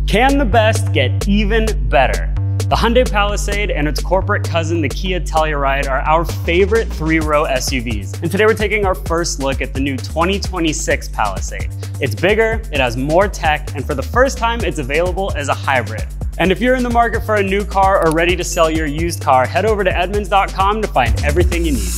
Can the best get even better? The Hyundai Palisade and its corporate cousin, the Kia Telluride, are our favorite three-row SUVs. And today we're taking our first look at the new 2026 Palisade. It's bigger, it has more tech, and for the first time, it's available as a hybrid. And if you're in the market for a new car or ready to sell your used car, head over to Edmunds.com to find everything you need.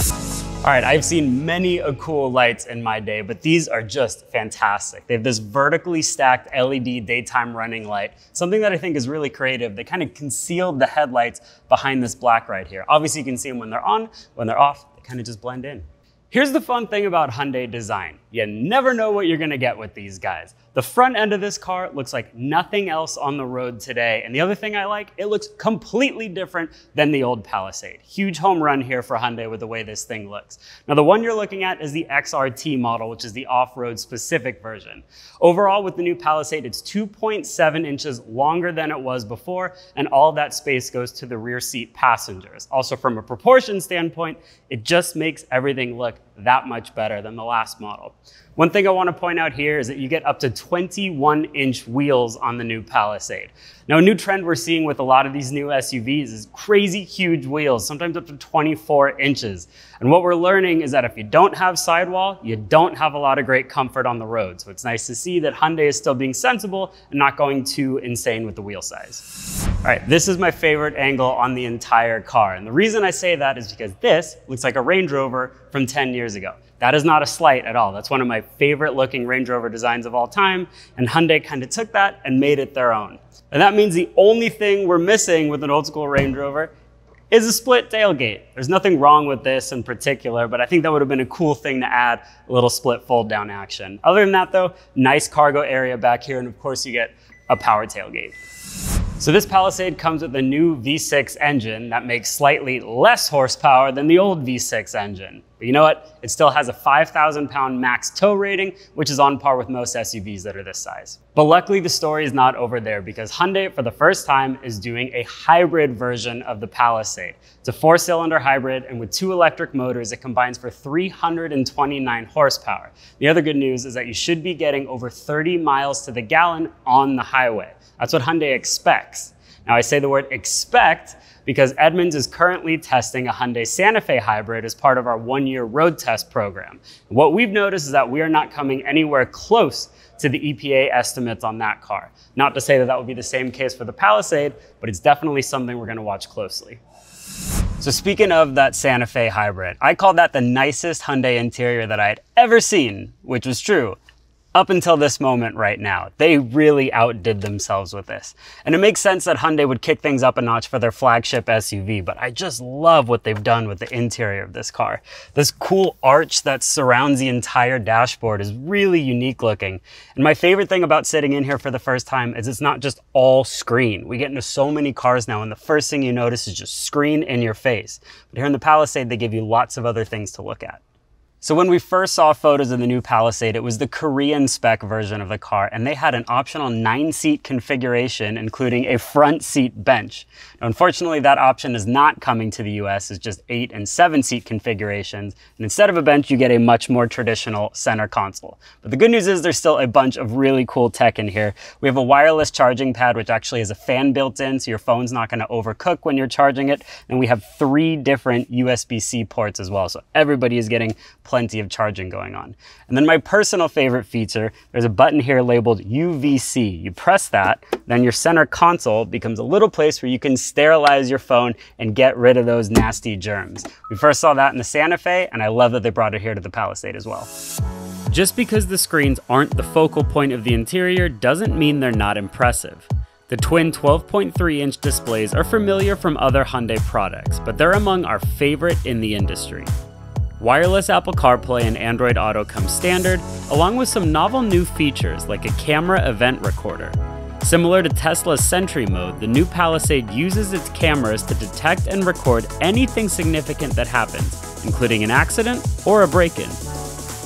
All right, I've seen many cool lights in my day, but these are just fantastic. They have this vertically stacked LED daytime running light, something that I think is really creative. They kind of concealed the headlights behind this black right here. Obviously, you can see them when they're on, when they're off, they kind of just blend in. Here's the fun thing about Hyundai design. You never know what you're gonna get with these guys. The front end of this car looks like nothing else on the road today. And the other thing I like, it looks completely different than the old Palisade. Huge home run here for Hyundai with the way this thing looks. Now, the one you're looking at is the XRT model, which is the off-road specific version. Overall, with the new Palisade, it's 2.7 inches longer than it was before, and all of that space goes to the rear seat passengers. Also, from a proportion standpoint, it just makes everything look that much better than the last model. One thing I want to point out here is that you get up to 21-inch wheels on the new Palisade. Now, a new trend we're seeing with a lot of these new SUVs is crazy huge wheels, sometimes up to 24 inches. And what we're learning is that if you don't have sidewall, you don't have a lot of great comfort on the road. So it's nice to see that Hyundai is still being sensible and not going too insane with the wheel size. All right, this is my favorite angle on the entire car. And the reason I say that is because this looks like a Range Rover from 10 years ago. That is not a slight at all. That's one of my favorite looking Range Rover designs of all time. And Hyundai kind of took that and made it their own. And that means the only thing we're missing with an old school Range Rover is a split tailgate. There's nothing wrong with this in particular, but I think that would have been a cool thing to add, a little split fold down action. Other than that though, nice cargo area back here. And of course you get a power tailgate. So this Palisade comes with a new V6 engine that makes slightly less horsepower than the old V6 engine. But you know what? It still has a 5,000-pound max tow rating, which is on par with most SUVs that are this size. But luckily, the story is not over there because Hyundai, for the first time, is doing a hybrid version of the Palisade. It's a 4-cylinder hybrid, and with 2 electric motors, it combines for 329 horsepower. The other good news is that you should be getting over 30 miles to the gallon on the highway. That's what Hyundai expects. Now, I say the word expect because Edmunds is currently testing a Hyundai Santa Fe hybrid as part of our 1-year road test program. And what we've noticed is that we are not coming anywhere close to the EPA estimates on that car. Not to say that that would be the same case for the Palisade, but it's definitely something we're gonna watch closely. So speaking of that Santa Fe hybrid, I called that the nicest Hyundai interior that I had ever seen, which was true. Up until this moment right now. They really outdid themselves with this. And it makes sense that Hyundai would kick things up a notch for their flagship SUV, but I just love what they've done with the interior of this car. This cool arch that surrounds the entire dashboard is really unique looking. And my favorite thing about sitting in here for the first time is it's not just all screen. We get into so many cars now and the first thing you notice is just screen in your face. But here in the Palisade, they give you lots of other things to look at. So when we first saw photos of the new Palisade, it was the Korean spec version of the car, and they had an optional 9-seat configuration, including a front seat bench. Now, unfortunately, that option is not coming to the US. It's just 8- and 7-seat configurations. And instead of a bench, you get a much more traditional center console. But the good news is there's still a bunch of really cool tech in here. We have a wireless charging pad, which actually has a fan built in, so your phone's not gonna overcook when you're charging it. And we have 3 different USB-C ports as well. So everybody is getting plenty of charging going on. And then my personal favorite feature, there's a button here labeled UVC. You press that, then your center console becomes a little place where you can sterilize your phone and get rid of those nasty germs. We first saw that in the Santa Fe, and I love that they brought it here to the Palisade as well. Just because the screens aren't the focal point of the interior doesn't mean they're not impressive. The twin 12.3-inch displays are familiar from other Hyundai products, but they're among our favorite in the industry. Wireless Apple CarPlay and Android Auto come standard, along with some novel new features like a camera event recorder. Similar to Tesla's Sentry mode, the new Palisade uses its cameras to detect and record anything significant that happens, including an accident or a break-in.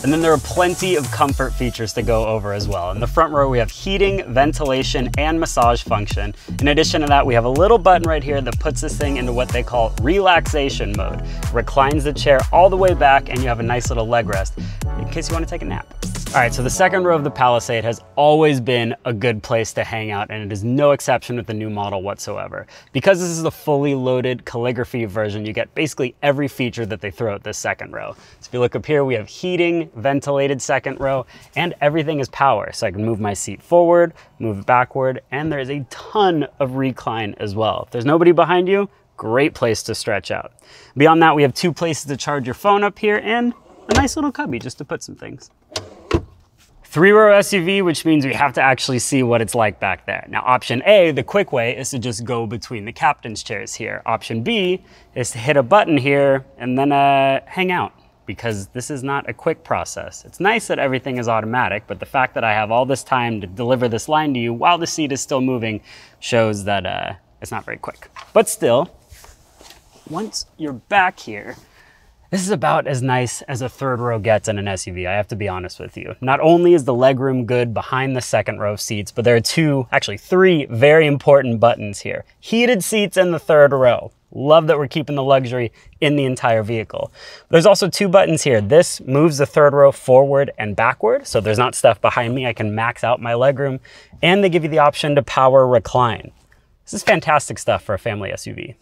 And then there are plenty of comfort features to go over as well. In the front row, we have heating, ventilation, and massage function. In addition to that, we have a little button right here that puts this thing into what they call relaxation mode. Reclines the chair all the way back, and you have a nice little leg rest in case you want to take a nap. All right, so the second row of the Palisade has always been a good place to hang out, and it is no exception with the new model whatsoever. Because this is the fully loaded calligraphy version, you get basically every feature that they throw at this second row. So if you look up here, we have heating, ventilated second row, and everything is power. So I can move my seat forward, move it backward, and there's a ton of recline as well. If there's nobody behind you, great place to stretch out. Beyond that, we have 2 places to charge your phone up here and a nice little cubby just to put some things. 3-row SUV, which means we have to actually see what it's like back there. Now, option A, the quick way, is to just go between the captain's chairs here. Option B is to hit a button here and then hang out, because this is not a quick process. It's nice that everything is automatic, but the fact that I have all this time to deliver this line to you while the seat is still moving shows that it's not very quick. But still, once you're back here, this is about as nice as a 3rd row gets in an SUV, I have to be honest with you. Not only is the legroom good behind the 2nd row seats, but there are 3 very important buttons here. Heated seats in the 3rd row. Love that we're keeping the luxury in the entire vehicle. There's also 2 buttons here. This moves the 3rd row forward and backward, so there's not stuff behind me. I can max out my legroom, and they give you the option to power recline. This is fantastic stuff for a family SUV.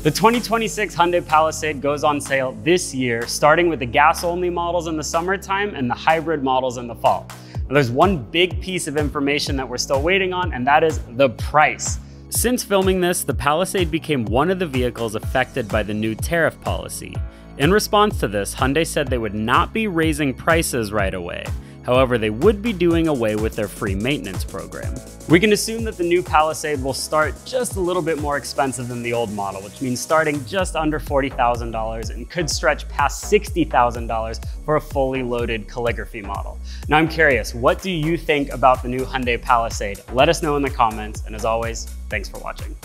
The 2026 Hyundai Palisade goes on sale this year, starting with the gas-only models in the summertime and the hybrid models in the fall. Now, there's one big piece of information that we're still waiting on, and that is the price. Since filming this, the Palisade became one of the vehicles affected by the new tariff policy. In response to this, Hyundai said they would not be raising prices right away. However, they would be doing away with their free maintenance program. We can assume that the new Palisade will start just a little bit more expensive than the old model, which means starting just under $40,000 and could stretch past $60,000 for a fully loaded calligraphy model. Now I'm curious, what do you think about the new Hyundai Palisade? Let us know in the comments, and as always, thanks for watching.